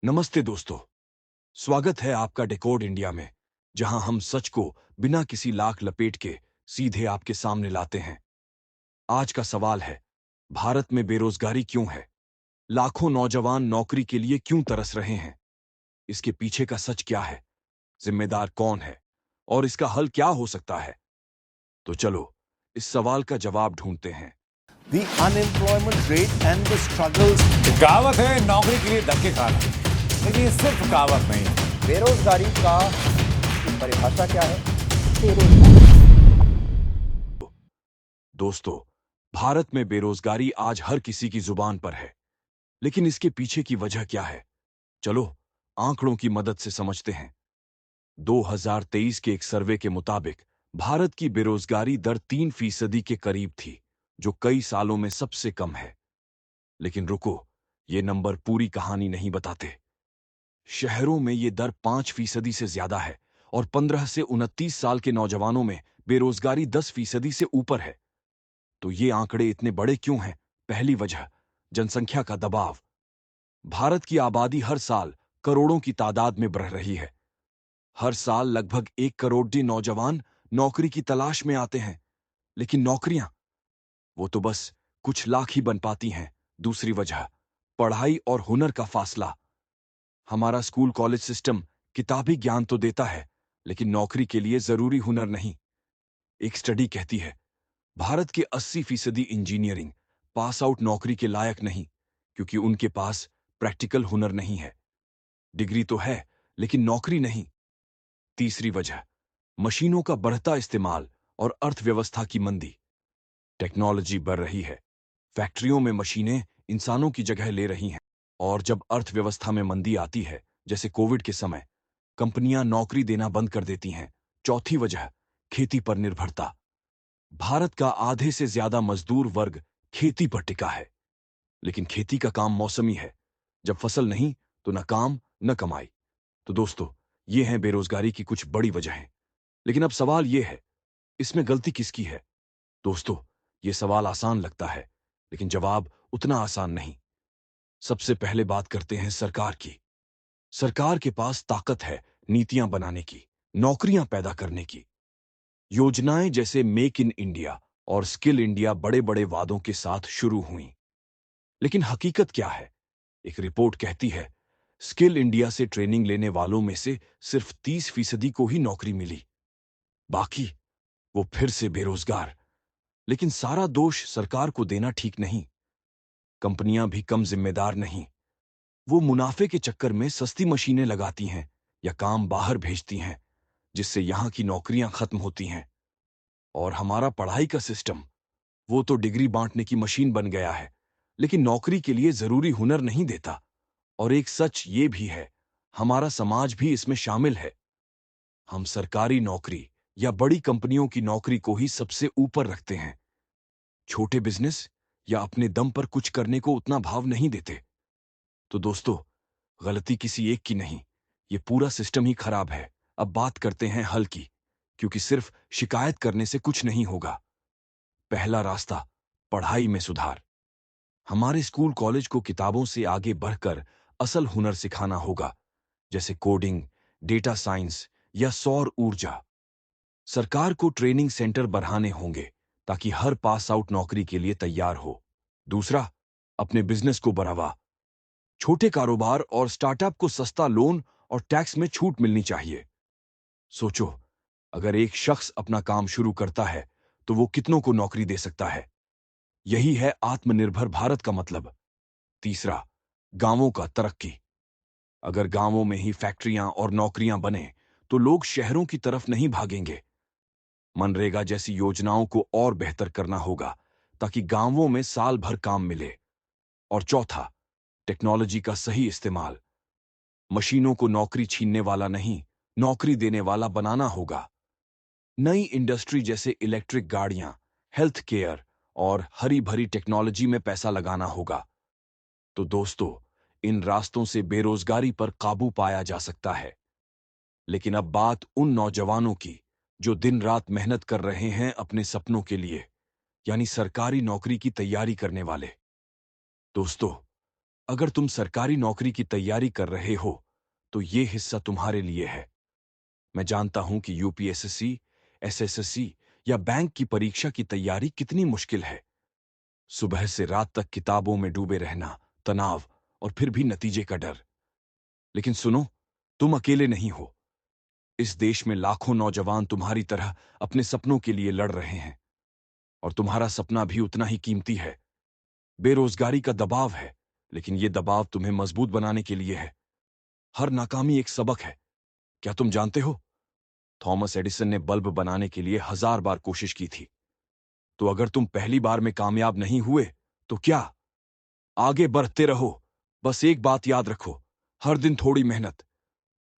नमस्ते दोस्तों। स्वागत है आपका डेकोड इंडिया में, जहां हम सच को बिना किसी लाख लपेट के सीधे आपके सामने लाते हैं। आज का सवाल है, भारत में बेरोजगारी क्यों है? लाखों नौजवान नौकरी के लिए क्यों तरस रहे हैं? इसके पीछे का सच क्या है? जिम्मेदार कौन है? और इसका हल क्या हो सकता है? तो चलो इस सवाल का जवाब ढूंढते हैं। The unemployment rate and the struggles. कहावत है नौकरी के लिए धक्के खाना, लेकिन ये सिर्फ कहावत नहीं है। बेरोजगारी का की परिभाषा क्या है? दोस्तों, भारत में बेरोजगारी आज हर किसी की जुबान पर है, लेकिन इसके पीछे की वजह क्या है? चलो आंकड़ों की मदद से समझते हैं। 2023 के एक सर्वे के मुताबिक भारत की बेरोजगारी दर 3% के करीब थी, जो कई सालों में सबसे कम है। लेकिन रुको, ये नंबर पूरी कहानी नहीं बताते। शहरों में ये दर 5% से ज्यादा है और 15 से 29 साल के नौजवानों में बेरोजगारी 10% से ऊपर है। तो ये आंकड़े इतने बड़े क्यों हैं? पहली वजह, जनसंख्या का दबाव। भारत की आबादी हर साल करोड़ों की तादाद में बढ़ रही है। हर साल लगभग 1 करोड़ नौजवान नौकरी की तलाश में आते हैं, लेकिन नौकरियां वो तो बस कुछ लाख ही बन पाती हैं। दूसरी वजह, पढ़ाई और हुनर का फासला। हमारा स्कूल कॉलेज सिस्टम किताबी ज्ञान तो देता है, लेकिन नौकरी के लिए जरूरी हुनर नहीं। एक स्टडी कहती है, भारत के 80% इंजीनियरिंग पास आउट नौकरी के लायक नहीं, क्योंकि उनके पास प्रैक्टिकल हुनर नहीं है। डिग्री तो है, लेकिन नौकरी नहीं। तीसरी वजह, मशीनों का बढ़ता इस्तेमाल और अर्थव्यवस्था की मंदी। टेक्नोलॉजी बढ़ रही है, फैक्ट्रियों में मशीनें इंसानों की जगह ले रही हैं, और जब अर्थव्यवस्था में मंदी आती है, जैसे कोविड के समय, कंपनियां नौकरी देना बंद कर देती हैं। चौथी वजह, खेती पर निर्भरता। भारत का आधे से ज्यादा मजदूर वर्ग खेती पर टिका है, लेकिन खेती का काम मौसमी है। जब फसल नहीं, तो न काम न कमाई। तो दोस्तों, ये हैं बेरोजगारी की कुछ बड़ी वजहें। लेकिन अब सवाल ये है, इसमें गलती किसकी है? दोस्तों, ये सवाल आसान लगता है, लेकिन जवाब उतना आसान नहीं। सबसे पहले बात करते हैं सरकार की। सरकार के पास ताकत है नीतियां बनाने की, नौकरियां पैदा करने की। योजनाएं जैसे मेक इन इंडिया और स्किल इंडिया बड़े बड़े वादों के साथ शुरू हुई। लेकिन हकीकत क्या है? एक रिपोर्ट कहती है, स्किल इंडिया से ट्रेनिंग लेने वालों में से सिर्फ 30% को ही नौकरी मिली। बाकी वो फिर से बेरोजगार। लेकिन सारा दोष सरकार को देना ठीक नहीं। कंपनियां भी कम जिम्मेदार नहीं। वो मुनाफे के चक्कर में सस्ती मशीनें लगाती हैं या काम बाहर भेजती हैं, जिससे यहां की नौकरियां खत्म होती हैं। और हमारा पढ़ाई का सिस्टम, वो तो डिग्री बांटने की मशीन बन गया है, लेकिन नौकरी के लिए जरूरी हुनर नहीं देता। और एक सच ये भी है, हमारा समाज भी इसमें शामिल है। हम सरकारी नौकरी या बड़ी कंपनियों की नौकरी को ही सबसे ऊपर रखते हैं। छोटे बिजनेस या अपने दम पर कुछ करने को उतना भाव नहीं देते। तो दोस्तों, गलती किसी एक की नहीं, ये पूरा सिस्टम ही खराब है। अब बात करते हैं हल की, क्योंकि सिर्फ शिकायत करने से कुछ नहीं होगा। पहला रास्ता, पढ़ाई में सुधार। हमारे स्कूल कॉलेज को किताबों से आगे बढ़कर असल हुनर सिखाना होगा, जैसे कोडिंग, डेटा साइंस या सौर ऊर्जा। सरकार को ट्रेनिंग सेंटर बढ़ाने होंगे, ताकि हर पास आउट नौकरी के लिए तैयार हो। दूसरा, अपने बिजनेस को बढ़ावा। छोटे कारोबार और स्टार्टअप को सस्ता लोन और टैक्स में छूट मिलनी चाहिए। सोचो, अगर एक शख्स अपना काम शुरू करता है, तो वो कितनों को नौकरी दे सकता है। यही है आत्मनिर्भर भारत का मतलब। तीसरा, गांवों का तरक्की। अगर गांवों में ही फैक्ट्रियां और नौकरियां बने, तो लोग शहरों की तरफ नहीं भागेंगे। मनरेगा जैसी योजनाओं को और बेहतर करना होगा, ताकि गांवों में साल भर काम मिले। और चौथा, टेक्नोलॉजी का सही इस्तेमाल। मशीनों को नौकरी छीनने वाला नहीं, नौकरी देने वाला बनाना होगा। नई इंडस्ट्री जैसे इलेक्ट्रिक गाड़ियां, हेल्थ केयर और हरी भरी टेक्नोलॉजी में पैसा लगाना होगा। तो दोस्तों, इन रास्तों से बेरोजगारी पर काबू पाया जा सकता है। लेकिन अब बात उन नौजवानों की, जो दिन रात मेहनत कर रहे हैं अपने सपनों के लिए, यानी सरकारी नौकरी की तैयारी करने वाले। दोस्तों, अगर तुम सरकारी नौकरी की तैयारी कर रहे हो, तो ये हिस्सा तुम्हारे लिए है। मैं जानता हूं कि यूपीएसएससी, एसएससी या बैंक की परीक्षा की तैयारी कितनी मुश्किल है। सुबह से रात तक किताबों में डूबे रहना, तनाव और फिर भी नतीजे का डर। लेकिन सुनो, तुम अकेले नहीं हो। इस देश में लाखों नौजवान तुम्हारी तरह अपने सपनों के लिए लड़ रहे हैं, और तुम्हारा सपना भी उतना ही कीमती है। बेरोजगारी का दबाव है, लेकिन यह दबाव तुम्हें मजबूत बनाने के लिए है। हर नाकामी एक सबक है। क्या तुम जानते हो, थॉमस एडिसन ने बल्ब बनाने के लिए 1000 बार कोशिश की थी। तो अगर तुम पहली बार में कामयाब नहीं हुए, तो क्या, आगे बढ़ते रहो। बस एक बात याद रखो, हर दिन थोड़ी मेहनत,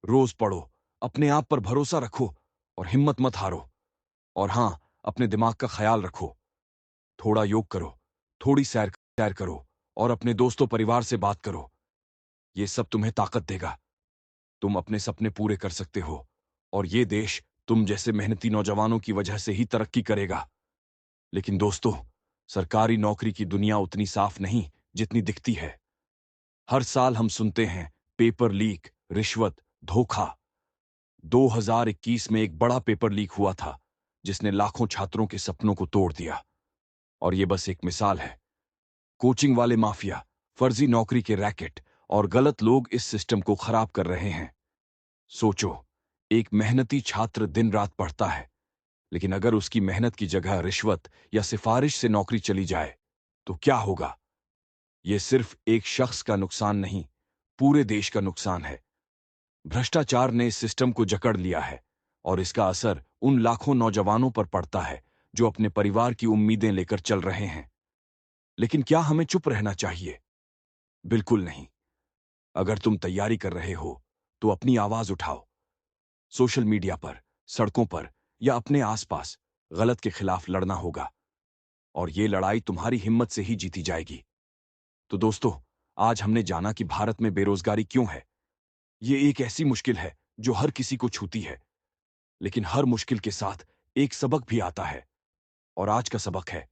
रोज पढ़ो, अपने आप पर भरोसा रखो और हिम्मत मत हारो। और हां, अपने दिमाग का ख्याल रखो। थोड़ा योग करो, थोड़ी सैर करो और अपने दोस्तों परिवार से बात करो। ये सब तुम्हें ताकत देगा। तुम अपने सपने पूरे कर सकते हो, और ये देश तुम जैसे मेहनती नौजवानों की वजह से ही तरक्की करेगा। लेकिन दोस्तों, सरकारी नौकरी की दुनिया उतनी साफ नहीं जितनी दिखती है। हर साल हम सुनते हैं पेपर लीक, रिश्वत, धोखा। 2021 में एक बड़ा पेपर लीक हुआ था, जिसने लाखों छात्रों के सपनों को तोड़ दिया। और ये बस एक मिसाल है। कोचिंग वाले माफिया, फर्जी नौकरी के रैकेट और गलत लोग इस सिस्टम को खराब कर रहे हैं। सोचो, एक मेहनती छात्र दिन रात पढ़ता है, लेकिन अगर उसकी मेहनत की जगह रिश्वत या सिफारिश से नौकरी चली जाए, तो क्या होगा? यह सिर्फ एक शख्स का नुकसान नहीं, पूरे देश का नुकसान है। भ्रष्टाचार ने इस सिस्टम को जकड़ लिया है, और इसका असर उन लाखों नौजवानों पर पड़ता है जो अपने परिवार की उम्मीदें लेकर चल रहे हैं। लेकिन क्या हमें चुप रहना चाहिए? बिल्कुल नहीं। अगर तुम तैयारी कर रहे हो, तो अपनी आवाज उठाओ। सोशल मीडिया पर, सड़कों पर या अपने आसपास गलत के खिलाफ लड़ना होगा, और ये लड़ाई तुम्हारी हिम्मत से ही जीती जाएगी। तो दोस्तों, आज हमने जाना कि भारत में बेरोजगारी क्यों है। ये एक ऐसी मुश्किल है जो हर किसी को छूती है, लेकिन हर मुश्किल के साथ एक सबक भी आता है। और आज का सबक है,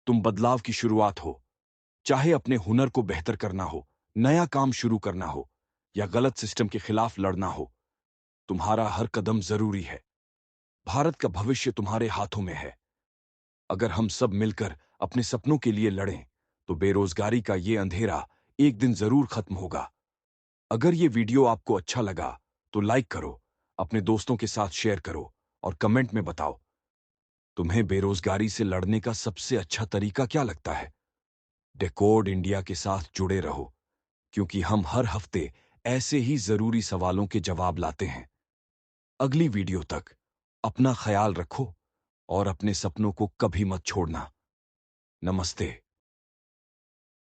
तुम बदलाव की शुरुआत हो। चाहे अपने हुनर को बेहतर करना हो, नया काम शुरू करना हो या गलत सिस्टम के खिलाफ लड़ना हो, तुम्हारा हर कदम जरूरी है। भारत का भविष्य तुम्हारे हाथों में है। अगर हम सब मिलकर अपने सपनों के लिए लड़ें, तो बेरोजगारी का ये अंधेरा एक दिन जरूर खत्म होगा। अगर ये वीडियो आपको अच्छा लगा, तो लाइक करो, अपने दोस्तों के साथ शेयर करो और कमेंट में बताओ, तुम्हें बेरोजगारी से लड़ने का सबसे अच्छा तरीका क्या लगता है। डेकोड इंडिया के साथ जुड़े रहो, क्योंकि हम हर हफ्ते ऐसे ही जरूरी सवालों के जवाब लाते हैं। अगली वीडियो तक अपना ख्याल रखो और अपने सपनों को कभी मत छोड़ना। नमस्ते।